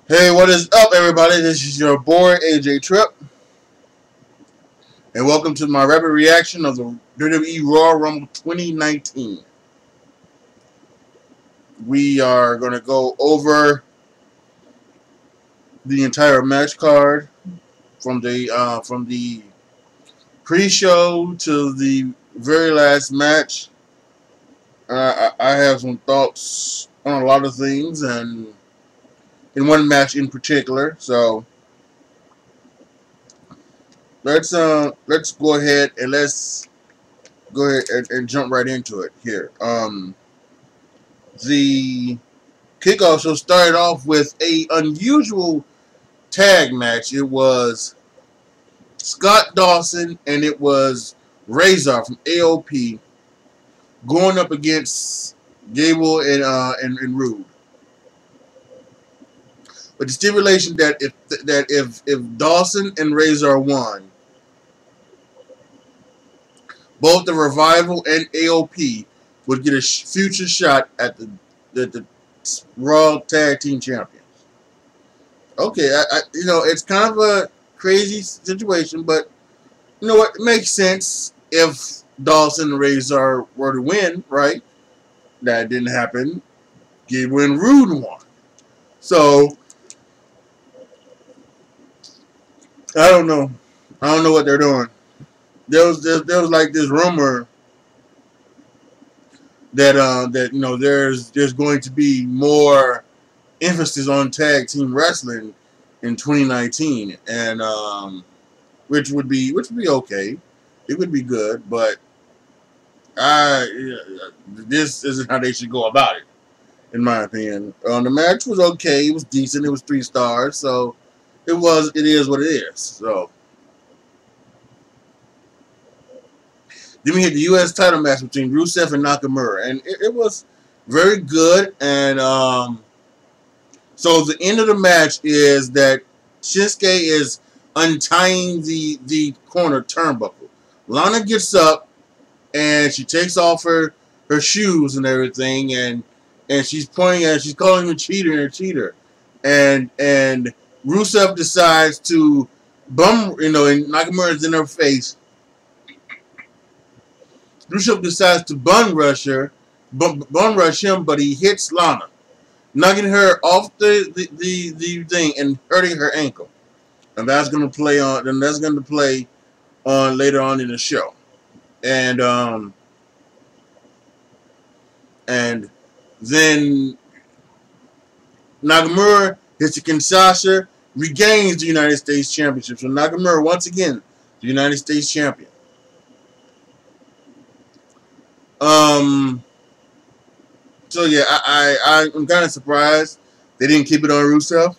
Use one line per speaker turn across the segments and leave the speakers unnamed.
Hey, what is up, everybody? This is your boy AJ Tripp, and welcome to my rapid reaction of the WWE Royal Rumble 2019. We are going to go over the entire match card from the pre-show to the very last match. I have some thoughts on a lot of things, and in one match in particular. So let's go ahead and and jump right into it here. The kickoff show started off with a unusual tag match. It was Scott Dawson and it was Razor from AOP going up against Gable and Rude. But the stipulation that if Dawson and Razor won, both the Revival and AOP would get a future shot at the Raw Tag Team Champions. Okay, it's kind of a crazy situation, but you know what? It makes sense if Dawson and Razor were to win, right? That didn't happen. Gable and Rude won. So I don't know. I don't know what they're doing. There was like this rumor that there's going to be more emphasis on tag team wrestling in 2019, and which would be okay. It would be good, but this isn't how they should go about it, in my opinion. The match was okay. It was decent. It was 3 stars, so it is what it is. So then we had the U.S. title match between Rusev and Nakamura, and it was very good. And so the end of the match is that Shinsuke is untying the corner turnbuckle. Lana gets up and she takes off her shoes and everything, and she's pointing at, she's calling him a cheater, and Rusev decides to and Nakamura's in her face. Rusev decides to bum rush him, but he hits Lana, knocking her off the thing and hurting her ankle. And that's going to play on. And that's going to play on later on in the show. And then Nakamura hits a Kinshasa, regains the United States Championship. So Nakamura once again the United States Champion. So yeah, I'm kind of surprised they didn't keep it on Rusev.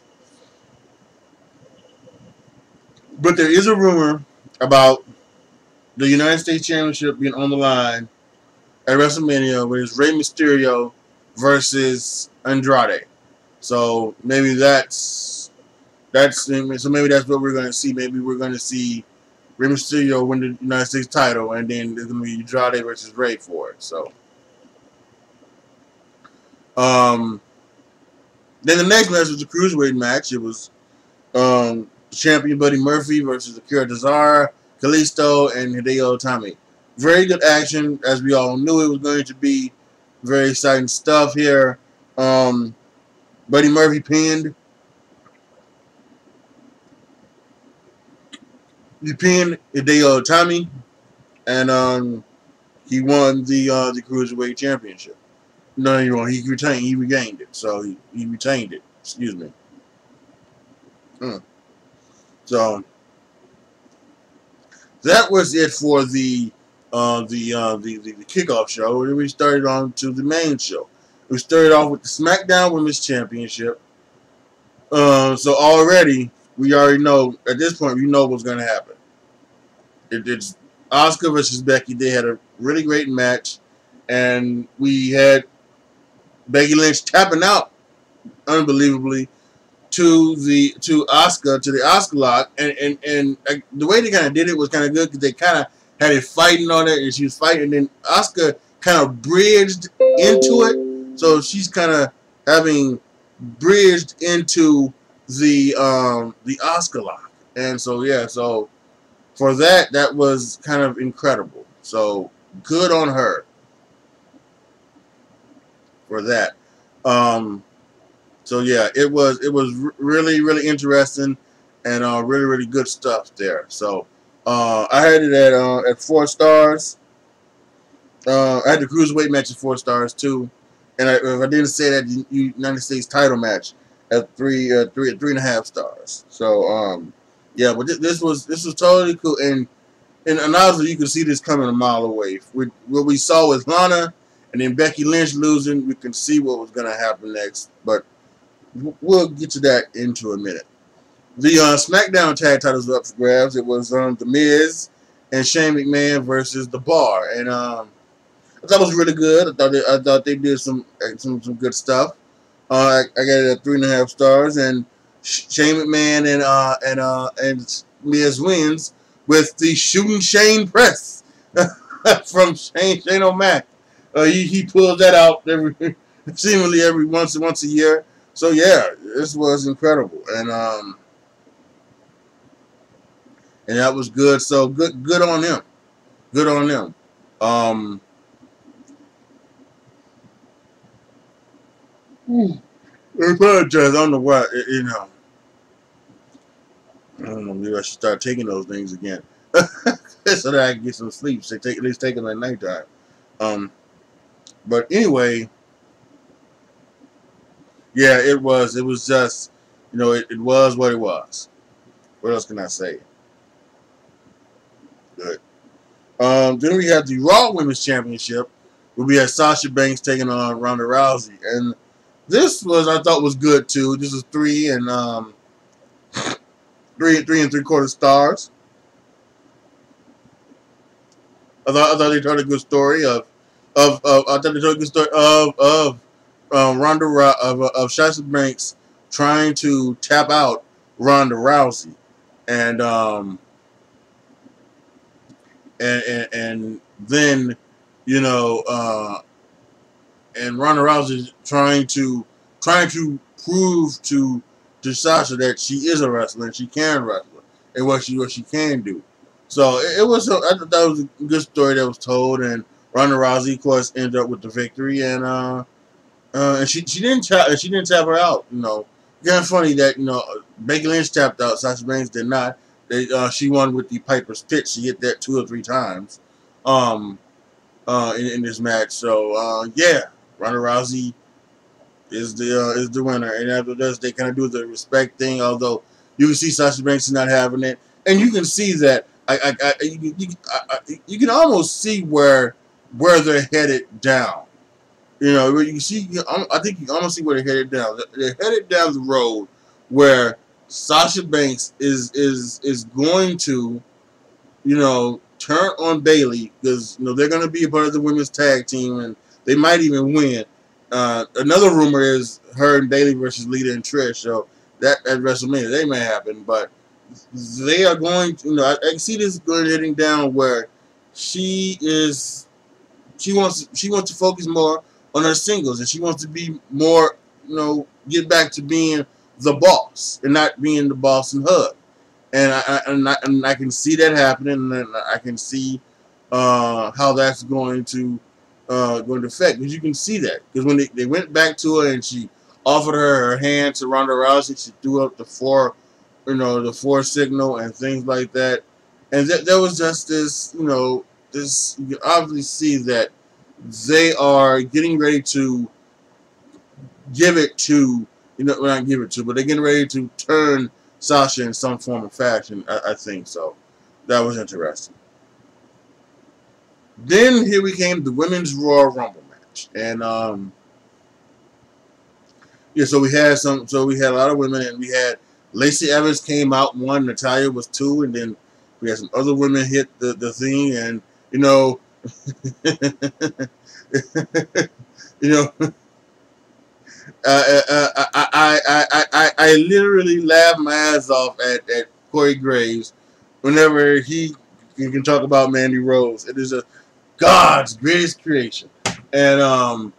But there is a rumor about the United States Championship being on the line at WrestleMania, where it's Rey Mysterio versus Andrade. So maybe that's what we're going to see. Maybe we're going to see Rey Mysterio win the United States title, and then there's going to be Andrade versus Rey for it. So, then the next match was the Cruiserweight match. It was champion Buddy Murphy versus Akira Tozawa, Kalisto, and Hideo Itami. Very good action, as we all knew it was going to be. Very exciting stuff here. Buddy Murphy pinned. He pinned Hideo Itami, and he won the Cruiserweight Championship. No, he regained it. So he retained it. Excuse me. So that was it for the kickoff show. And then we started on to the main show. We started off with the SmackDown Women's Championship. So we already know at this point we know what's going to happen. It's Asuka versus Becky. They had a really great match, and we had Becky Lynch tapping out unbelievably to the Asuka lock, and the way they kind of did it was kind of good because they kind of had it fighting on it, and she was fighting, and then Asuka kind of bridged into it, so she's kind of having bridged into the Oscar lock. And so yeah, so for that, that was kind of incredible. So good on her for that. Um, so yeah, it was really really interesting and really really good stuff there. So I had it at 4 stars. I had the cruiserweight match at 4 stars too, and if I didn't say that, the United States title match at 3.5 stars. So yeah, but this was totally cool, and honestly, you can see this coming a mile away. What we saw with Lana and then Becky Lynch losing, we can see what was going to happen next. But we'll get to that into a minute. The SmackDown tag titles were up for grabs. It was The Miz and Shane McMahon versus The Bar, and I thought it was really good. I thought they did some good stuff. I got it at 3.5 stars, and Shane McMahon and Miz wins with the shooting Shane press from Shane O'Mac. He pulls that out seemingly every once a year. So yeah, this was incredible, and that was good. So good on him. Good on them. I apologize. I don't know why. I don't know. Maybe I should start taking those things again, so that I can get some sleep. So at least take them at nighttime. But anyway, yeah, it was. It was just, it was what it was. What else can I say? Good. Then we had the Raw Women's Championship, where we had Sasha Banks taking on Ronda Rousey, and this I thought was good too. This was 3.75 stars. I thought they told a good story of I thought they told a good story of of Sasha Banks trying to tap out Ronda Rousey, and and then and Ronda Rousey trying to prove to Sasha that she is a wrestler and she can wrestle and what she can do. So it was. I thought that was a good story that was told, and Ronda Rousey, of course, ended up with the victory, and she didn't tap her out. Kind of funny that Becky Lynch tapped out, Sasha Banks did not. She won with the Piper's Pit. She hit that 2 or 3 times, in this match. So yeah, Ronda Rousey is the winner, and after this, they kind of do the respect thing. Although you can see Sasha Banks is not having it, and you can see that you can almost see where they're headed down. You can see. I think you almost see where they're headed down. They're headed down the road where Sasha Banks is going to, turn on Bayley, because they're going to be a part of the women's tag team, and they might even win. Another rumor is her and Bayley versus Lita and Trish. So that at WrestleMania they may happen, but they are going to. I can see this going heading down where she wants to focus more on her singles, and she wants to be more, get back to being the boss and not being the boss and hug. And I can see that happening, and I can see how that's going to affect, because you can see that, because when they went back to her and she offered her hand to Ronda Rousey, she threw up the 4 signal and things like that, and there was just this, this, you can obviously see that they are getting ready to give it to, not give it to, but they're getting ready to turn Sasha in some form of fashion. I think so. That was interesting. Then here we came the Women's Royal Rumble match, and yeah, so we had a lot of women, and we had Lacey Evans came out 1, Natalya was 2, and then we had some other women hit the thing, and I literally laughed my ass off at Corey Graves whenever he can talk about Mandy Rose. It is just God's greatest creation, and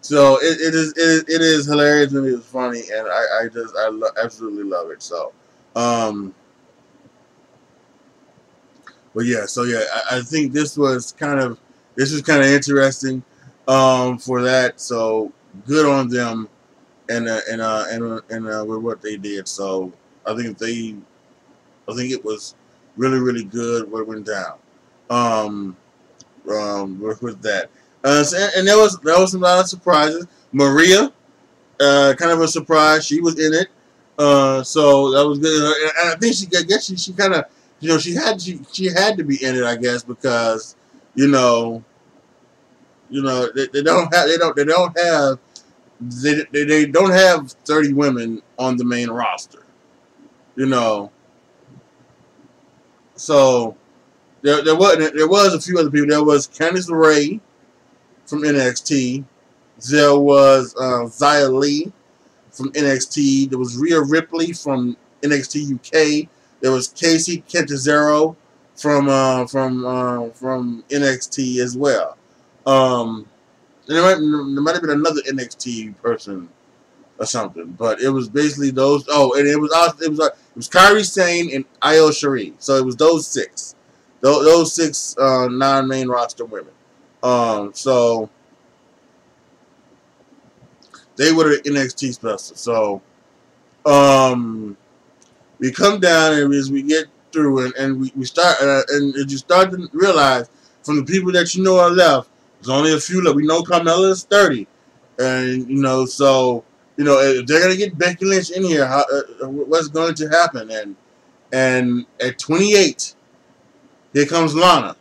So it is hilarious and it is funny, and I absolutely love it. So, but yeah, so yeah, I think this was kind of interesting, for that. So good on them, and with what they did. So I think it was really good what went down. Um, with that. And there was a lot of surprises. Maria, kind of a surprise. She was in it, so that was good. And I think I guess she kind of, she had to be in it, I guess, because you know, they don't have 30 women on the main roster, you know. So there was a few other people. There was Candice LeRae from NXT. There was Xia Li from NXT. There was Rhea Ripley from NXT UK. There was Casey Catanzaro from NXT as well. There might have been another NXT person or something, but it was basically those. Oh, and it was Kairi Sane and Io Shirai. So it was those six, those six non-main roster women. So they were the NXT special. So we come down and as we get through and we start and you start to realize from the people that you know are left, there's only a few left. We know Carmella is 30, and so if they're gonna get Becky Lynch in here, what's going to happen? And at 28, here comes Lana,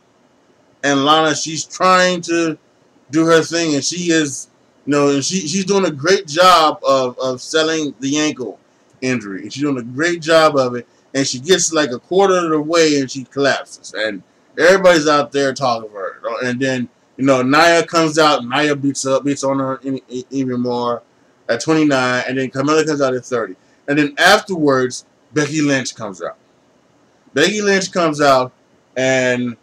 and Lana, she's trying to do her thing, and she is, and she's doing a great job of selling the ankle injury, and she's doing a great job of it, and she gets like a quarter of the way and she collapses, and everybody's out there talking to her, and then Nia comes out, and Nia beats on her even more at 29, and then Carmella comes out at 30, and then afterwards Becky Lynch comes out. Becky Lynch comes out, and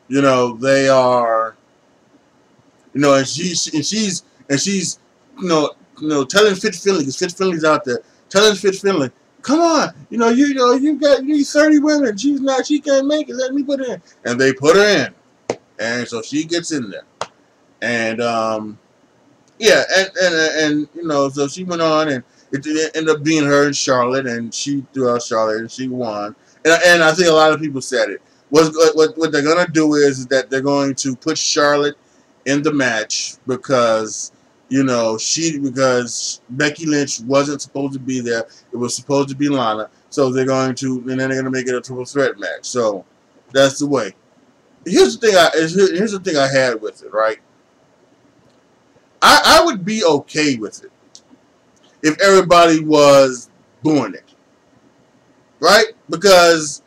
they are, and she's telling Fit Finlay, because Fit Finlay's out there, telling Fit Finlay, come on, you got 30 women. She can't make it. Let me put her in, and they put her in, and so she gets in there, and yeah, and so she went on, and it ended up being her and Charlotte, and she threw out Charlotte, and she won, and I think a lot of people said it. What they're gonna do is that they're going to put Charlotte in the match because because Becky Lynch wasn't supposed to be there. It was supposed to be Lana. So they're going to make it a triple threat match. So that's the way. Here's the thing I had with it, right? I would be okay with it if everybody was booing it, right? Because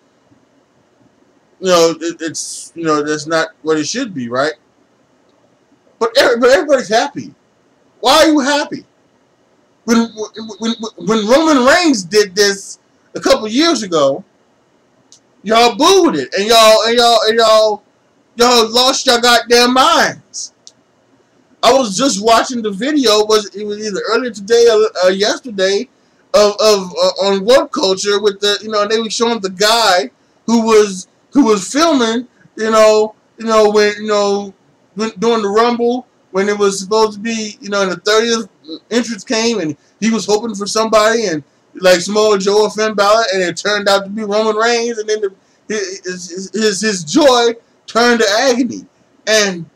it's that's not what it should be, right? But everybody's happy. Why are you happy? When Roman Reigns did this a couple years ago, y'all booed it, and y'all lost your goddamn minds. I was just watching the video. It was either earlier today or yesterday on World Culture with the they were showing the guy who was filming when during the Rumble, when it was supposed to be, in the 30th entrance came, and he was hoping for somebody, and like Samoa Joe or Finn Balor, and it turned out to be Roman Reigns, and then his joy turned to agony. And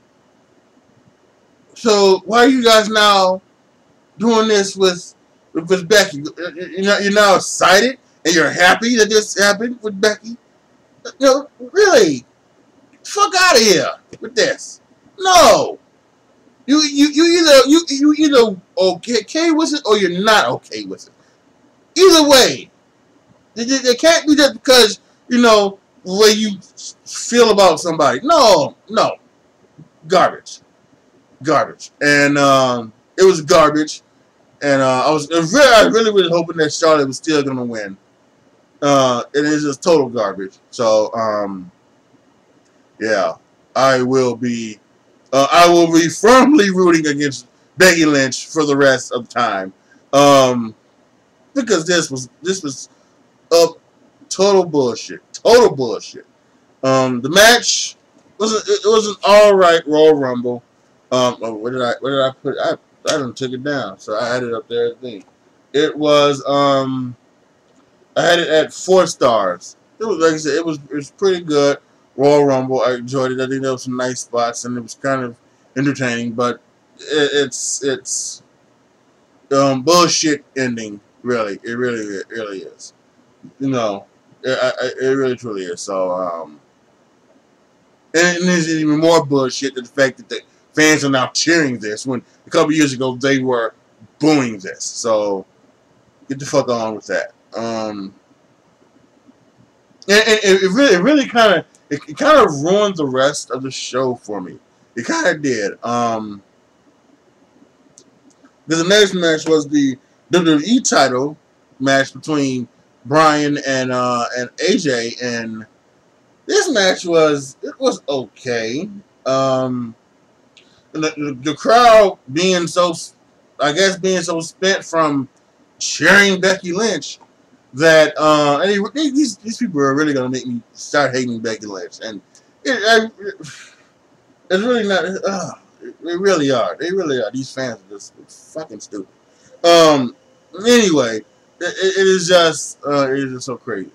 so why are you guys now doing this with Becky? You're now excited and you're happy that this happened with Becky? Really? Fuck out of here with this. No. You either okay with it or you're not okay with it. Either way. They can't do that because, the way you feel about somebody. No. Garbage. And it was garbage. And I really hoping that Charlotte was still gonna win. It is just total garbage. So yeah, I will be firmly rooting against Becky Lynch for the rest of the time, because this was total bullshit, total bullshit. The match was an all right Royal Rumble. Where did I put it? I done took it down, so I had it up there. I think it was I had it at 4 stars. It was, like I said, it was pretty good. Royal Rumble, I enjoyed it. I think there was some nice spots, and it was kind of entertaining. But it's bullshit ending. Really, it really is. You know, it really truly is. So and there's even more bullshit than the fact that the fans are now cheering this when a couple years ago they were booing this. So get the fuck on with that. And it really kind of ruined the rest of the show for me. It kind of did. Because the next match was the WWE title match between Bryan and AJ, and this match was okay. The crowd being so spent from cheering Becky Lynch that these people are really gonna make me start hating Becky Lynch, and it's really not. They really are. They really are. These fans are just fucking stupid. Anyway, it is just so crazy.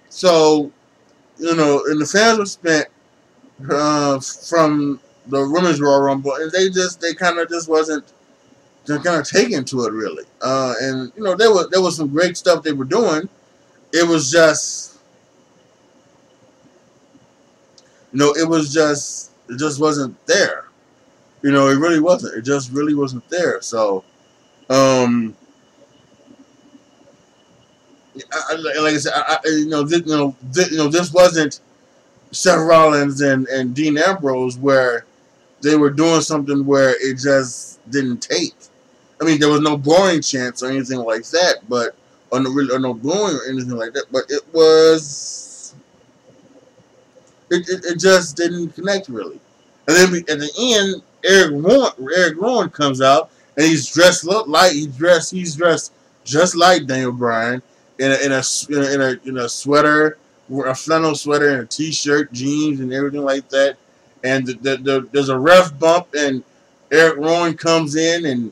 So, you know, and the fans were spent from the Women's Royal Rumble, and they kind of just wasn't. They're kind of taken to it really, and you know there was some great stuff they were doing. It was just, you know, it just wasn't there. You know, it really wasn't. It just really wasn't there. So, like I said, this wasn't Seth Rollins and Dean Ambrose where they were doing something where it just didn't take. I mean, there was no boring chants or anything like that, but or no booing or anything like that. But it just didn't connect really. And then at the end, Eric Rowan comes out and he's dressed just like Daniel Bryan in a sweater, a flannel sweater, and a t-shirt, jeans, and everything like that. And there's a ref bump, and Eric Rowan comes in and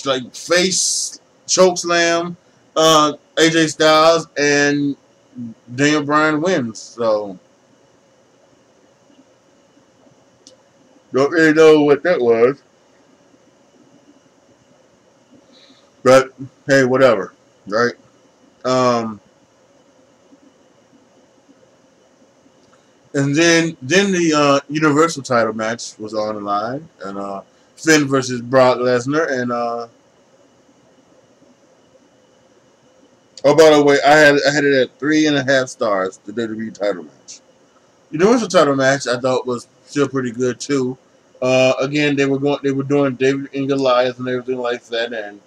like face chokeslam AJ Styles, and Daniel Bryan wins. So don't really know what that was, but hey, whatever, right? And then the Universal title match was on the line, and Finn versus Brock Lesnar, and oh, by the way, I had it at 3.5 stars. The WWE title match, Universal title match, I thought was still pretty good too. Again, they were doing David and Goliath and everything like that, and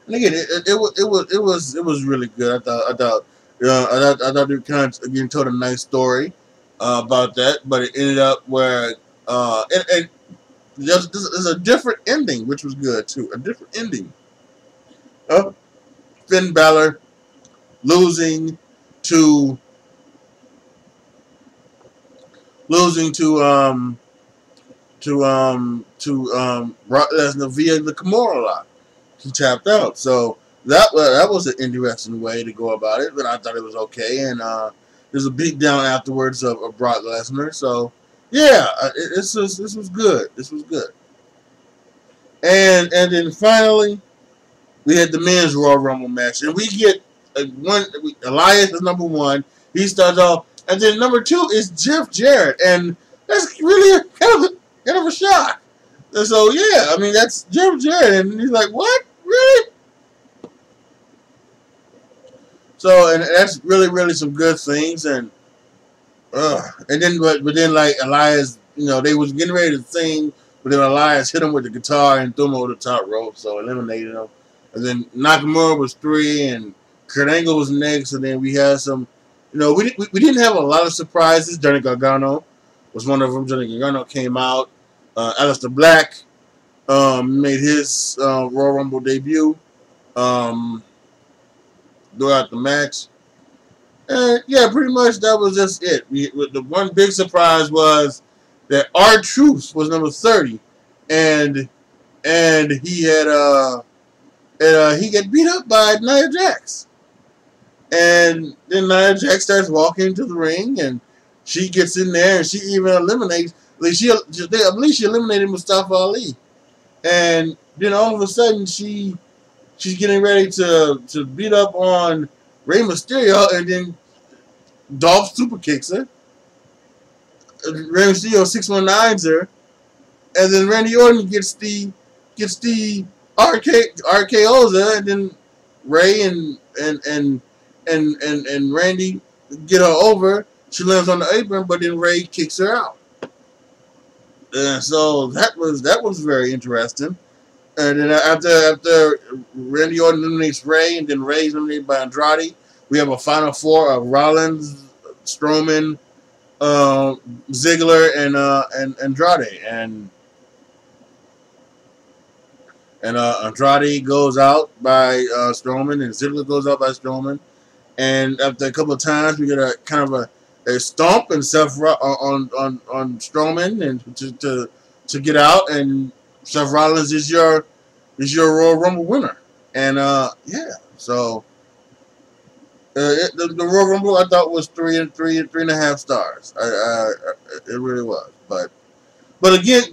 again, it was really good. I thought they kind of again told a nice story about that, but it ended up where and there's a different ending, which was good too. A different ending. Finn Balor losing to Brock Lesnar via the Kimura lock. He tapped out, so that was an interesting way to go about it, but I thought it was okay. And there's a beatdown afterwards of Brock Lesnar. So yeah, this was good. This was good. And then finally we had the men's Royal Rumble match, and we get Elias is number 1. He starts off, and then number 2 is Jeff Jarrett, and that's really kind of a shock. And so yeah, I mean that's Jeff Jarrett, and he's like, what? Really? So, and that's really some good things, and then like Elias, you know, they was getting ready to sing, but then Elias hit him with the guitar and threw him over the top rope, so eliminated him. And then Nakamura was 3, and Kurt Angle was next, and then we had some You know, we didn't have a lot of surprises. Johnny Gargano was one of them. Johnny Gargano came out. Aleister Black made his Royal Rumble debut throughout the match. And yeah, pretty much that was just it. The one big surprise was that R-Truth was number 30, and he had he got beat up by Nia Jax. And then Nia Jax starts walking into the ring, and she gets in there, and she even eliminates. I believe she eliminated Mustafa Ali, and then all of a sudden she's getting ready to beat up on Rey Mysterio, and then Dolph super kicks her. Rey Mysterio 619s her, and then Randy Orton gets the RKO's her, and then Ray and Randy get her over. She lands on the apron, but then Ray kicks her out. And so that was very interesting. And then after Randy Orton eliminates Ray, and then Ray is eliminated by Andrade, we have a final four of Rollins, Strowman, Ziggler, and Andrade. And Andrade goes out by Strowman, and Ziggler goes out by Strowman. And after a couple of times, we get a kind of a stomp and Seth on Strowman and to get out. And Seth Rollins is your Royal Rumble winner. And yeah, so the Royal Rumble I thought was 3.5 stars. It really was, but again,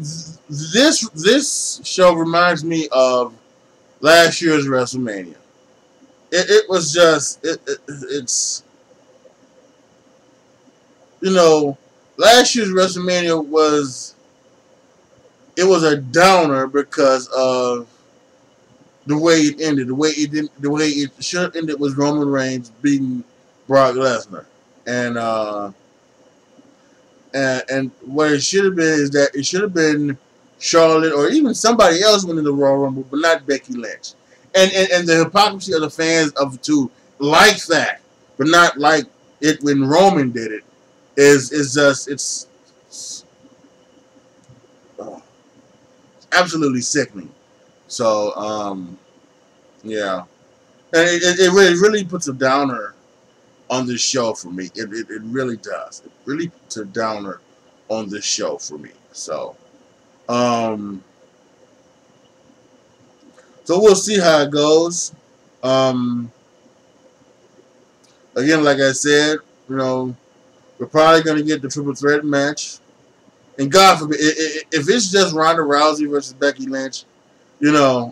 this show reminds me of last year's WrestleMania. It was just it's last year's WrestleMania was a downer because of the way it ended. The way it should have ended was Roman Reigns beating Brock Lesnar, and what it should have been is that it should have been Charlotte or even somebody else winning the Royal Rumble, but not Becky Lynch. And the hypocrisy of the fans of the two like that, but not like it when Roman did it, is just it's absolutely sickening. So yeah, and it really puts a downer on this show for me. It really does. It really puts a downer on this show for me. So so we'll see how it goes. Again, like I said, we're probably going to get the triple threat match. And God forbid, if it's just Ronda Rousey versus Becky Lynch, I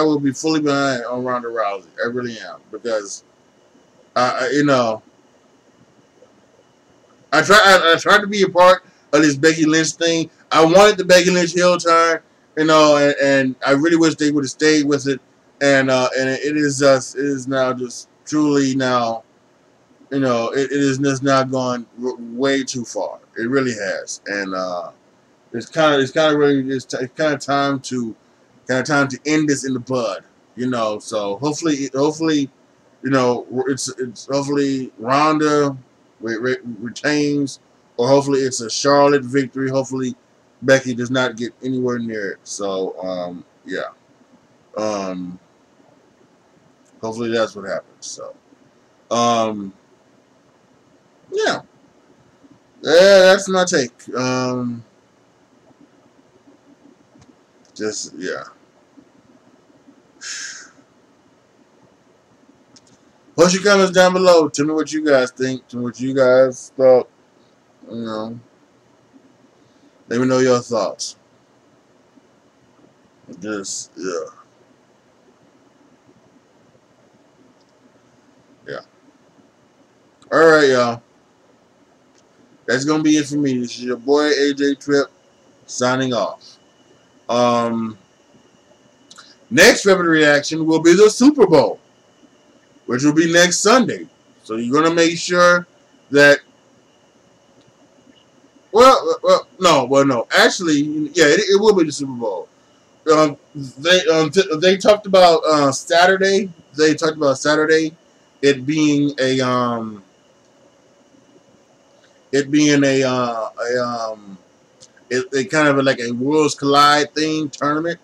will be fully behind on Ronda Rousey. I really am, because I tried to be a part of this Becky Lynch thing. I wanted the Becky Lynch heel turn, and I really wish they would have stayed with it. And it is now just truly now, it is just now gone way too far. It really has, and it's kind of time to end this in the bud. So hopefully, it's hopefully Ronda retains, or hopefully it's a Charlotte victory. Hopefully Becky does not get anywhere near it. So yeah, hopefully that's what happens. So yeah, that's my take. Just yeah. Post your comments down below. Tell me what you guys think. Tell me what you guys thought. Let me know your thoughts. Just yeah. All right, y'all. That's gonna be it for me. This is your boy AJ Trip signing off. Next Rapid Reaction will be the Super Bowl, which will be next Sunday. So you're gonna make sure that. No. Actually, yeah, it will be the Super Bowl. They talked about Saturday. They talked about Saturday it being a it being it kind of like a Worlds Collide thing tournament,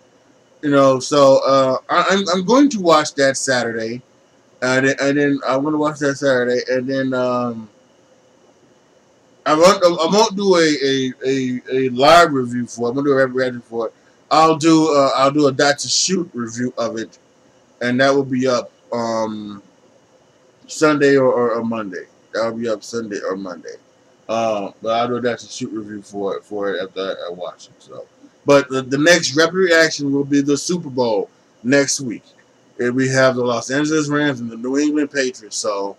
you know. So I'm going to watch that Saturday, and then I want to watch that Saturday, and then I won't do a live review for it. I'm gonna do a reaction for it. I'll do a Dot to Shoot review of it, and that will be up Sunday or Monday. That will be up Sunday or Monday. But I'll do a Dot to Shoot review for it after I watch it. So, but the next rapid reaction will be the Super Bowl next week. And we have the Los Angeles Rams and the New England Patriots. So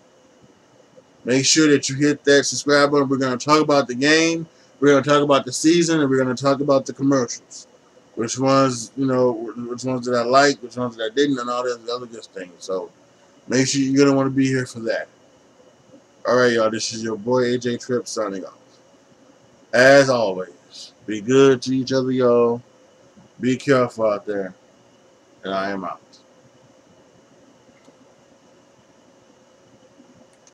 make sure that you hit that subscribe button. We're going to talk about the game. We're going to talk about the season, and we're going to talk about the commercials. Which ones, you know, which ones that I like, which ones that I didn't, and all that other good things. So make sure you're going to want to be here for that. All right, y'all. This is your boy AJ Tripp signing off. As always, be good to each other, y'all. Be careful out there. And I am out.